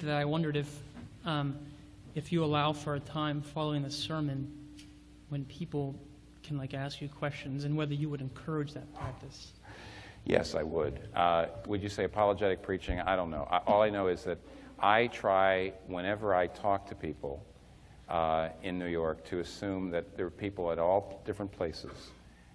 to that, I wondered if you allow for a time following the sermon when people can ask you questions, and whether you would encourage that practice. Yes, I would. Would you say apologetic preaching? I don't know. All I know is that I try, whenever I talk to people in New York, to assume that there are people at all different places,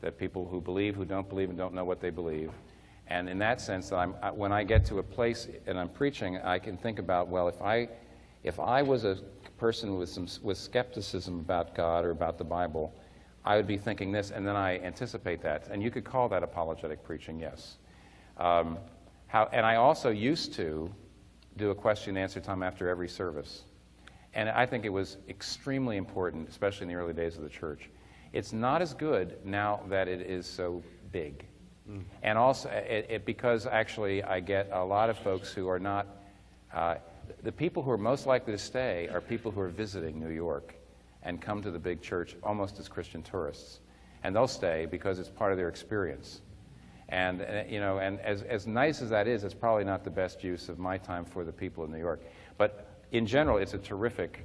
that people who believe, who don't believe, and don't know what they believe. And in that sense, when I get to a place and I'm preaching, I can think about, well, if I was a person with skepticism about God or about the Bible, I would be thinking this, and then I anticipate that. And you could call that apologetic preaching, yes. And I also used to do a question and answer time after every service. And I think it was extremely important, especially in the early days of the church. It's not as good now that it is so big. And also, because actually I get a lot of folks who are not, the people who are most likely to stay are people who are visiting New York and come to the big church almost as Christian tourists. And they'll stay because it's part of their experience. And, and as nice as that is, it's probably not the best use of my time for the people in New York. But in general, it's a terrific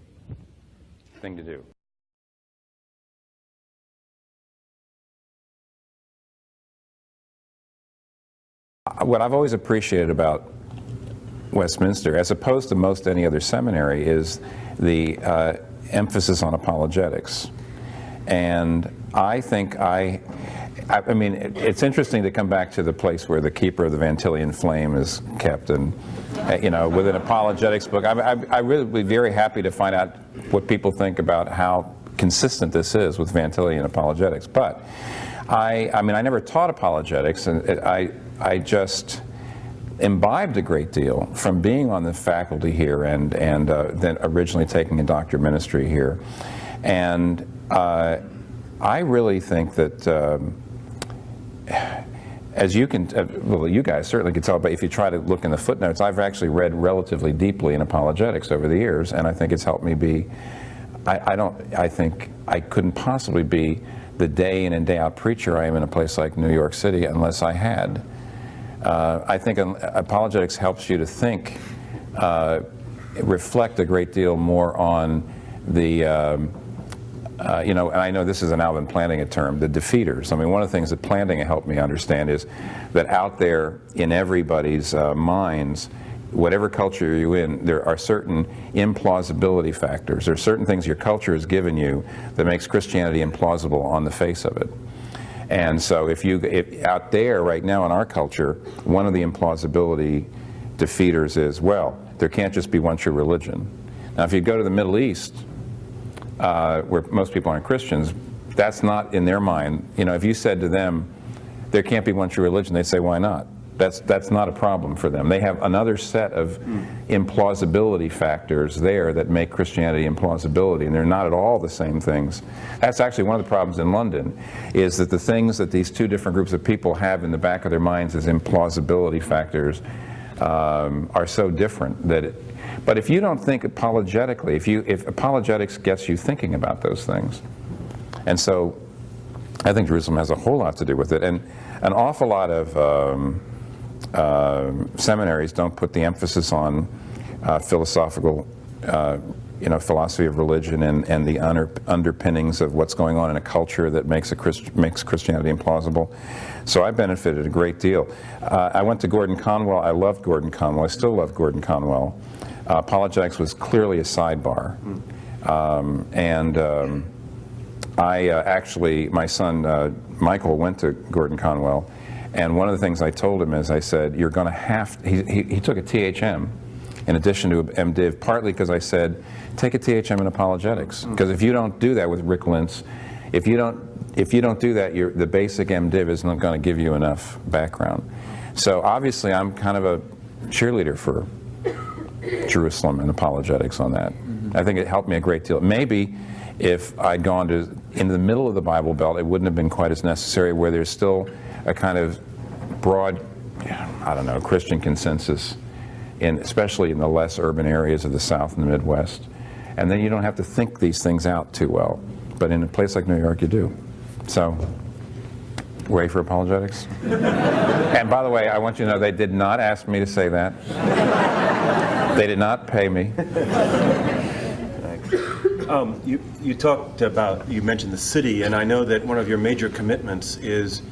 thing to do. What I've always appreciated about Westminster, as opposed to most any other seminary, is the emphasis on apologetics. And I think I mean, it's interesting to come back to the place where the keeper of the Van Tillian flame is kept, and with an apologetics book. I really would be very happy to find out what people think about how consistent this is with Van Tillian apologetics. But I mean, I never taught apologetics, and I just imbibed a great deal from being on the faculty here and then originally taking a doctorate ministry here. And I really think that, as you can, well, you guys certainly can tell, but if you try to look in the footnotes, I've actually read relatively deeply in apologetics over the years, and I think it's helped me be, I think I couldn't possibly be the day in and day out preacher I am in a place like New York City unless I had. I think apologetics helps you to think, reflect a great deal more on the, and I know this is an Alvin Plantinga term, the defeaters. I mean, one of the things that Plantinga helped me understand is that out there in everybody's minds, whatever culture you're in, there are certain implausibility factors. There are certain things your culture has given you that makes Christianity implausible on the face of it. And so if out there right now in our culture, one of the implausibility defeaters is, well, there can't just be one true religion. Now, if you go to the Middle East, where most people aren't Christians, that's not in their mind. If you said to them, there can't be one true religion, they'd say, why not? That's not a problem for them. They have another set of implausibility factors there that make Christianity implausibility, and they're not at all the same things. That's actually one of the problems in London, is that the things that these two different groups of people have in the back of their minds as implausibility factors are so different that but if you don't think apologetically, if apologetics gets you thinking about those things, and so I think Jerusalem has a whole lot to do with it, and an awful lot of seminaries don't put the emphasis on philosophical, philosophy of religion and the underpinnings of what's going on in a culture that makes Christianity implausible. So I benefited a great deal. I went to Gordon Conwell. I loved Gordon Conwell. I still love Gordon Conwell. Apologetics was clearly a sidebar. Actually, my son Michael went to Gordon Conwell, and one of the things I told him is, I said, you're going to have, he took a THM in addition to an MDiv, partly because I said, take a THM in apologetics, because if you don't do that with Rick Lintz, if you don't do that, the basic MDiv is not going to give you enough background. So obviously I'm kind of a cheerleader for Jerusalem and apologetics on that. I think it helped me a great deal. Maybe if I'd gone in the middle of the Bible Belt, it wouldn't have been quite as necessary, where there's still a kind of broad, I don't know, Christian consensus, especially in the less urban areas of the South and the Midwest. And then you don't have to think these things out too well. But in a place like New York, you do. So, wait for apologetics. And by the way, I want you to know they did not ask me to say that. They did not pay me. You talked about, you mentioned the city, and I know that one of your major commitments is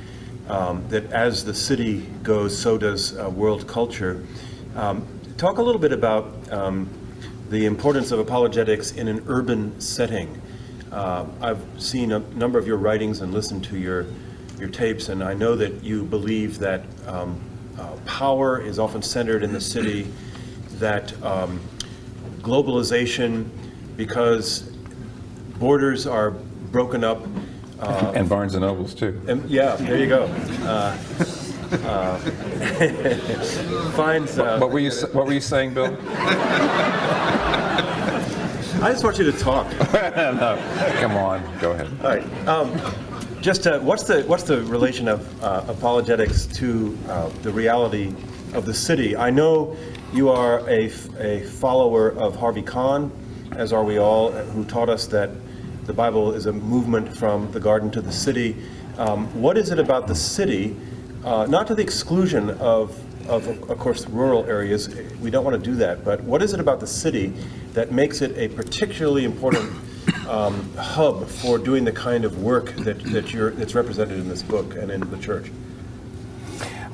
that as the city goes, so does world culture. Talk a little bit about the importance of apologetics in an urban setting. I've seen a number of your writings and listened to your tapes, and I know that you believe that power is often centered in the city, that globalization, because borders are broken up. And Barnes and Nobles too. And, yeah, there you go. Finds. What were you saying, Bill? I just want you to talk. No, come on, go ahead. All right. Just what's the relation of apologetics to the reality of the city? I know you are a follower of Harvey Kahn, as are we all, who taught us that the Bible is a movement from the garden to the city. What is it about the city, not to the exclusion of course, rural areas? We don't want to do that. But what is it about the city that makes it a particularly important hub for doing the kind of work that's represented in this book and in the church?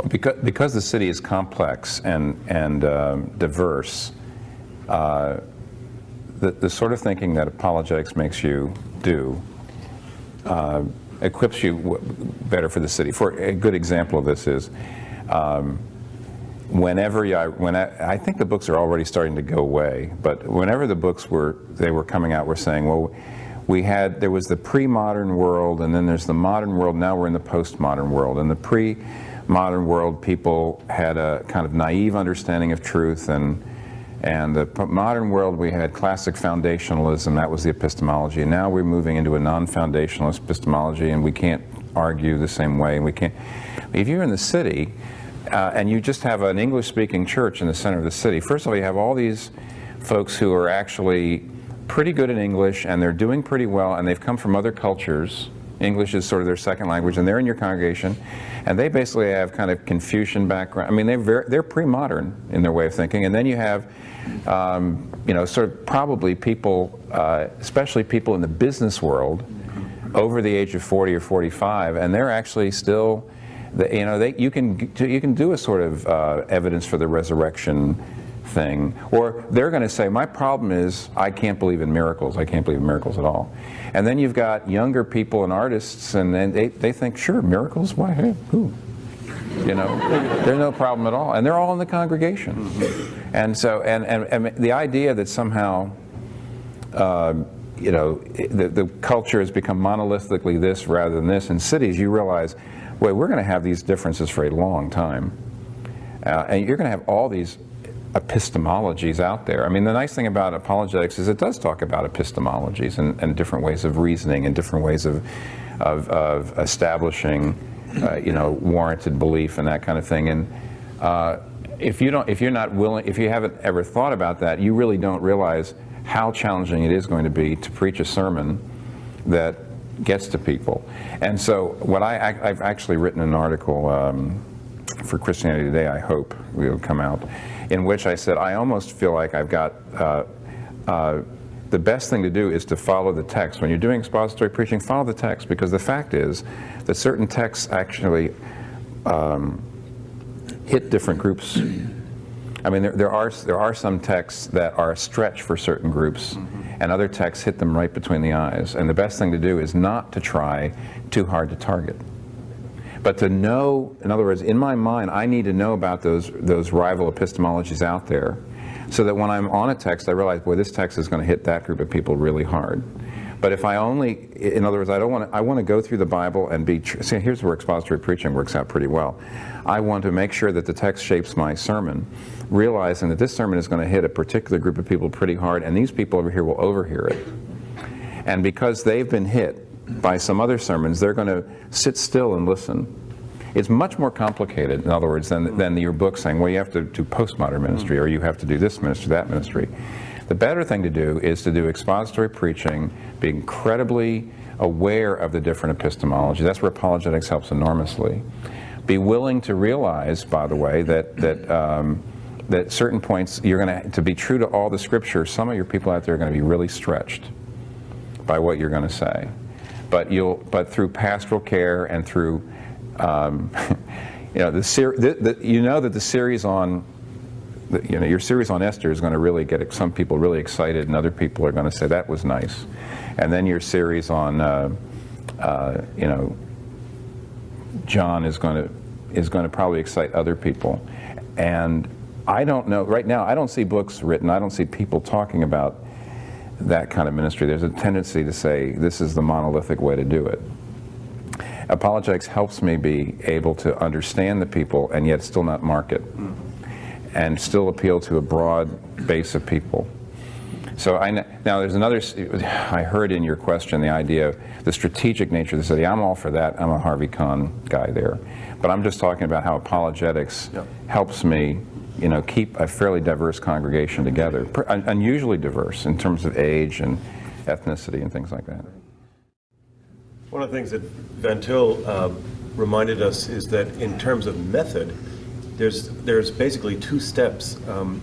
Because the city is complex and diverse, the sort of thinking that apologetics makes you do equips you better for the city. For a good example of this is I think the books are already starting to go away, but whenever the books were coming out, we're saying, well, there was the pre-modern world, and then there's the modern world. Now we're in the postmodern world, and the pre-modern world, people had a kind of naive understanding of truth, and the modern world, we had classic foundationalism. That was the epistemology. And now we're moving into a non-foundationalist epistemology, and we can't argue the same way. And we can't. If you're in the city and you just have an English-speaking church in the center of the city, first of all, you have all these folks who are actually pretty good in English, and they're doing pretty well, and they've come from other cultures. English is sort of their second language, and they're in your congregation, and they basically have kind of Confucian background. I mean, they're pre-modern in their way of thinking. And then you have, sort of probably people, especially people in the business world, over the age of 40 or 45, and they're actually still, you can do a sort of evidence for the resurrection thing, or they're going to say, my problem is I can't believe in miracles. I can't believe in miracles at all. And then you've got younger people and artists, and they think, sure, miracles, why, hey, who? There's no problem at all, and they're all in the congregation. Mm-hmm. And so, and the idea that somehow, the culture has become monolithically this rather than this. In cities, you realize, wait, we're going to have these differences for a long time, and you're going to have all these epistemologies out there. I mean, the nice thing about apologetics is it does talk about epistemologies and different ways of reasoning and different ways of establishing, warranted belief and that kind of thing. And if you haven't ever thought about that, you really don't realize how challenging it is going to be to preach a sermon that gets to people. And so, I've actually written an article for Christianity Today. I hope will come out, in which I said, I almost feel like I've got, the best thing to do is to follow the text. When you're doing expository preaching, follow the text, because the fact is that certain texts actually hit different groups. I mean, there are some texts that are a stretch for certain groups, and other texts hit them right between the eyes. And the best thing to do is not to try too hard to target, but to know, in other words, in my mind, I need to know about those rival epistemologies out there, so that when I'm on a text, I realize, boy, this text is going to hit that group of people really hard. But if I only, in other words, I want to go through the Bible and see, here's where expository preaching works out pretty well. I want to make sure that the text shapes my sermon, realizing that this sermon is going to hit a particular group of people pretty hard, and these people over here will overhear it. And because they've been hit by some other sermons, they're going to sit still and listen. It's much more complicated, in other words, than your book saying, well, you have to do postmodern ministry, or you have to do this ministry, that ministry. The better thing to do is to do expository preaching, be incredibly aware of the different epistemology. That's where apologetics helps enormously. Be willing to realize, by the way, that that certain points you're going to be true to all the Scripture. Some of your people out there are going to be really stretched by what you're going to say, but through pastoral care and through that the series on your series on Esther is going to really get some people really excited, and other people are going to say that was nice, and then your series on John is going to probably excite other people. And I don't know, right now I don't see books written, I don't see people talking about that kind of ministry. There's a tendency to say this is the monolithic way to do it. Apologetics helps me be able to understand the people and yet still not market, and still appeal to a broad base of people. So now there's another, I heard in your question the idea of the strategic nature of the city. I'm all for that. I'm a Harvey Kahn guy there. But I'm just talking about how apologetics helps me, keep a fairly diverse congregation together, unusually diverse in terms of age and ethnicity and things like that. One of the things that Van Til reminded us is that in terms of method, there's basically two steps.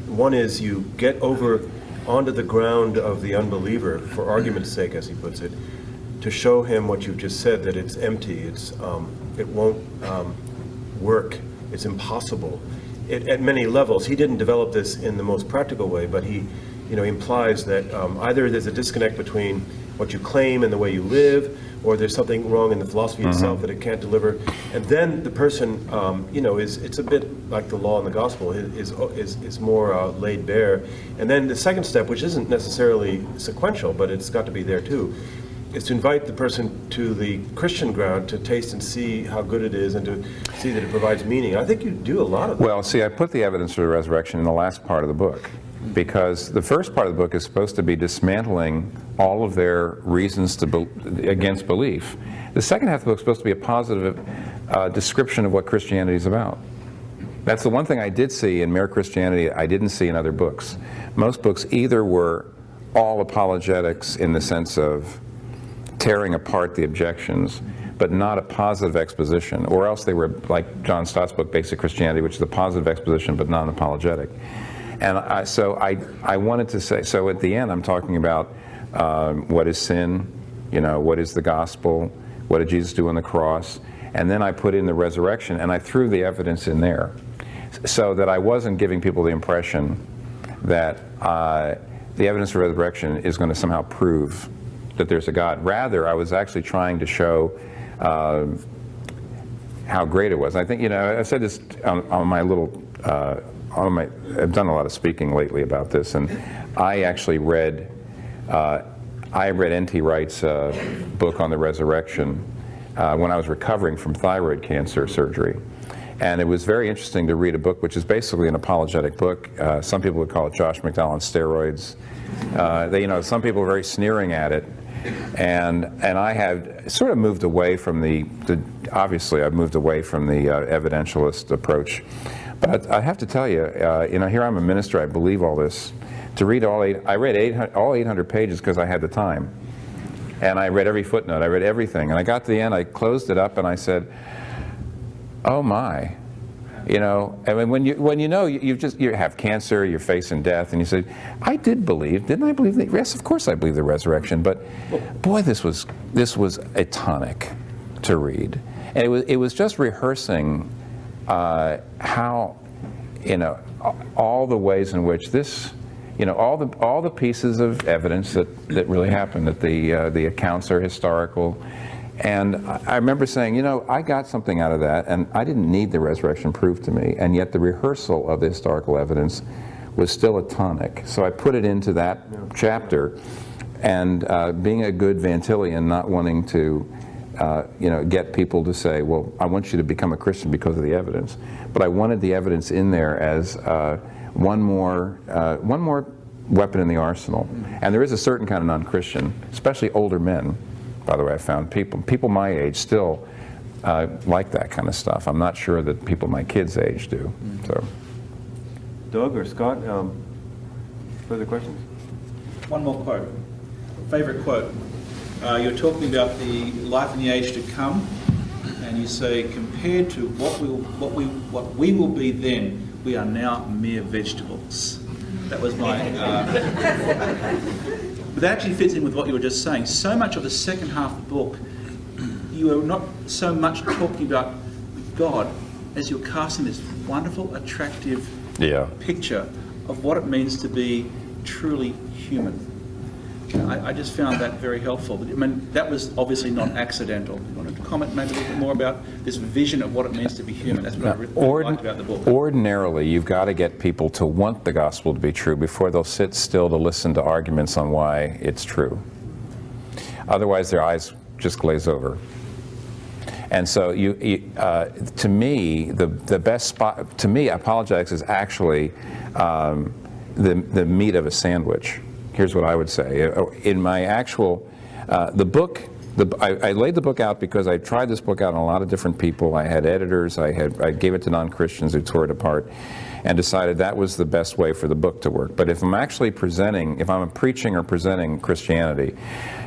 One is you get over onto the ground of the unbeliever, for argument's sake, as he puts it, to show him what you've just said, that it's empty, it won't work, it's impossible. At many levels, he didn't develop this in the most practical way, but he implies that either there's a disconnect between what you claim and the way you live, or there's something wrong in the philosophy itself that it can't deliver. And then the person, it's a bit like the law and the gospel, is more laid bare. And then the second step, which isn't necessarily sequential, but it's got to be there too, is to invite the person to the Christian ground to taste and see how good it is and to see that it provides meaning. I think you do a lot of that. Well, see, I put the evidence for the resurrection in the last part of the book, because the first part of the book is supposed to be dismantling all of their reasons against belief. The second half of the book is supposed to be a positive description of what Christianity is about. That's the one thing I did see in Mere Christianity I didn't see in other books. Most books either were all apologetics in the sense of tearing apart the objections, but not a positive exposition, or else they were like John Stott's book, Basic Christianity, which is a positive exposition but non-apologetic. And I wanted to say, so at the end I'm talking about what is sin, what is the gospel, what did Jesus do on the cross, and then I put in the resurrection, and I threw the evidence in there, so that I wasn't giving people the impression that the evidence for resurrection is going to somehow prove that there's a God. Rather, I was actually trying to show how great it was. I think, I said this on my little, I've done a lot of speaking lately about this, and I actually read N.T. Wright's book on the resurrection when I was recovering from thyroid cancer surgery. And it was very interesting to read a book which is basically an apologetic book. Some people would call it Josh McDowell on steroids. Some people are very sneering at it. And I had sort of moved away from obviously I've moved away from the evidentialist approach. But I have to tell you, here I'm a minister, I believe all this. To read I read all 800 pages because I had the time. And I read every footnote, I read everything. And I got to the end, I closed it up and I said, oh my. I mean, when you have cancer, you're facing death, and you say, I did believe, didn't I believe that? Yes, of course I believe the resurrection, but boy, this was a tonic to read. And it was just rehearsing how, all the ways in which this, all the pieces of evidence that really happened, that the accounts are historical. And I remember saying, I got something out of that, and I didn't need the resurrection proved to me, and yet the rehearsal of the historical evidence was still a tonic. So I put it into that chapter, and being a good Van Tillian, not wanting to get people to say, well, I want you to become a Christian because of the evidence. But I wanted the evidence in there as one more weapon in the arsenal. And there is a certain kind of non-Christian, especially older men. By the way, I found people my age still like that kind of stuff. I'm not sure that people my kids' age do. So, Doug or Scott, further questions? One more quote. Favorite quote. You're talking about the life in the age to come, and you say, compared to what we will be then, we are now mere vegetables. That was my... but that actually fits in with what you were just saying. So much of the second half of the book, you are not so much talking about God as you're casting this wonderful, attractive picture of what it means to be truly human. I just found that very helpful. I mean, that was obviously not accidental. You want to comment maybe a little bit more about this vision of what it means to be human? That's what I really liked about the book. Ordinarily, you've got to get people to want the gospel to be true before they'll sit still to listen to arguments on why it's true. Otherwise, their eyes just glaze over. And so, to me, the best spot, to me, apologetics is actually the meat of a sandwich. Here's what I would say. In my actual, the book, I laid the book out because I tried this book out on a lot of different people. I had editors, I gave it to non-Christians who tore it apart, and decided that was the best way for the book to work. But if I'm actually presenting, if I'm preaching or presenting Christianity,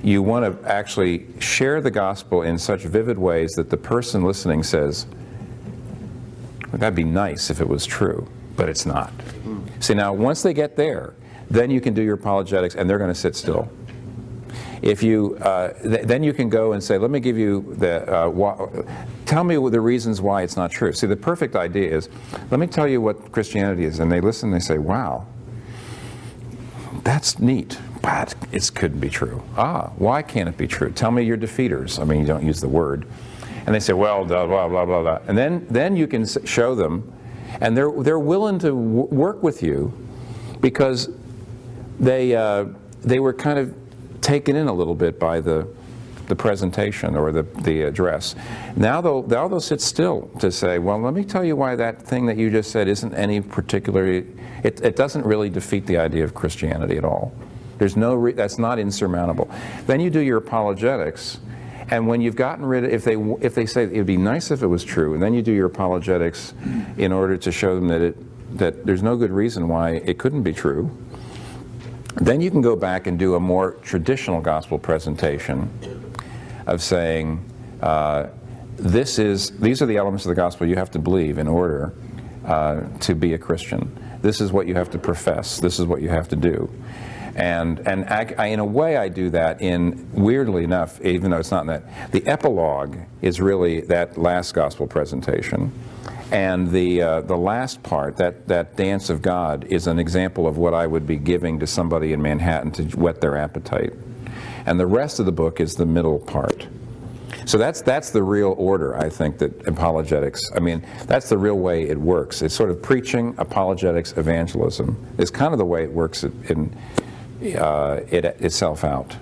you want to actually share the gospel in such vivid ways that the person listening says, well, that'd be nice if it was true, but it's not. See, now, once they get there, then you can do your apologetics, and they're going to sit still. If you, then you can go and say, let me give you the, tell me the reasons why it's not true. See, the perfect idea is, let me tell you what Christianity is. And they listen, and they say, wow, that's neat, but it couldn't be true. Ah, why can't it be true? Tell me your defeaters. I mean, you don't use the word. And they say, well, blah, blah, blah, blah, blah. And then you can show them, and they're willing to work with you because they were kind of taken in a little bit by the presentation or the address. Now they'll sit still to say, well, let me tell you why that thing that you just said isn't any particularly, it doesn't really defeat the idea of Christianity at all. There's no, that's not insurmountable. Then you do your apologetics, and when you've gotten rid of, if they say it would be nice if it was true, and then you do your apologetics in order to show them that there's no good reason why it couldn't be true, then you can go back and do a more traditional gospel presentation of saying, these are the elements of the gospel you have to believe in order to be a Christian. This is what you have to profess. This is what you have to do. And in a way I do that in, weirdly enough, even though it's not in that, the epilogue is really that last gospel presentation. And the last part, that dance of God, is an example of what I would be giving to somebody in Manhattan to whet their appetite. And the rest of the book is the middle part. So that's the real order, I think, that apologetics, I mean, that's the real way it works. It's sort of preaching, apologetics, evangelism is kind of the way it works itself out.